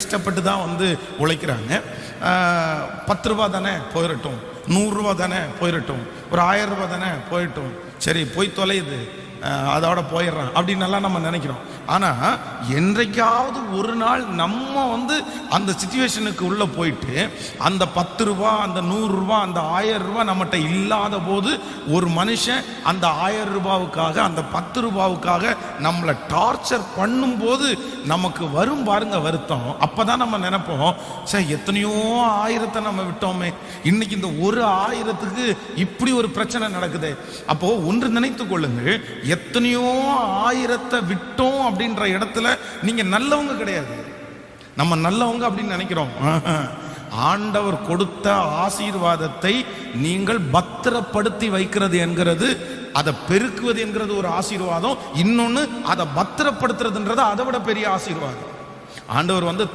கஷ்டப்பட்டு தான் வந்து உழைக்கிறாங்க. 10 ரூபா தானே போயிடட்டும், 100 ரூபா தானே போயிடட்டும், ஒரு 1000 ரூபா தானே போயிட்டும், சரி போய் தொலையுது, அதோட போயிடுறான் அப்படின்னு எல்லாம் நம்ம நினைக்கிறோம். ஆனா என்றைக்காவது ஒரு நாள் நம்ம வந்து அந்த சிச்சுவேஷனுக்கு உள்ள போயிட்டு அந்த 10 ரூபா, அந்த 100 ரூபா, அந்த 1000 ரூபா நம்மகிட்ட இல்லாத போது ஒரு மனுஷன் அந்த 1000 ரூபாவுக்காக, அந்த 10 ரூபாவுக்காக நம்மளை டார்ச்சர் பண்ணும்போது நமக்கு வரும் பாருங்க வருத்தம். அப்பதான் நம்ம நினைப்போம், சரி எத்தனையோ 1000 நம்ம விட்டோமே, இன்னைக்கு இந்த ஒரு 1000க்கு இப்படி ஒரு பிரச்சனை நடக்குது. அப்போ ஒன்று நினைத்துக் கொள்ளுங்கள், எத்தனையோ 1000 விட்டோம் அப்படின்ற இடத்துல நீங்க நல்லவங்க கிடையாது. நம்ம நல்லவங்க அப்படின்னு நினைக்கிறோம். ஆண்டவர் கொடுத்த ஆசீர்வாதத்தை நீங்கள் பத்திரப்படுத்தி வைக்கிறது என்கிறது, அதை பெருக்குவது என்கிறது ஒரு ஆசீர்வாதம். இன்னொன்னு அதை பத்திரப்படுத்துறதுன்றது அதை விட பெரிய ஆசீர்வாதம். ஆண்டவர் வந்து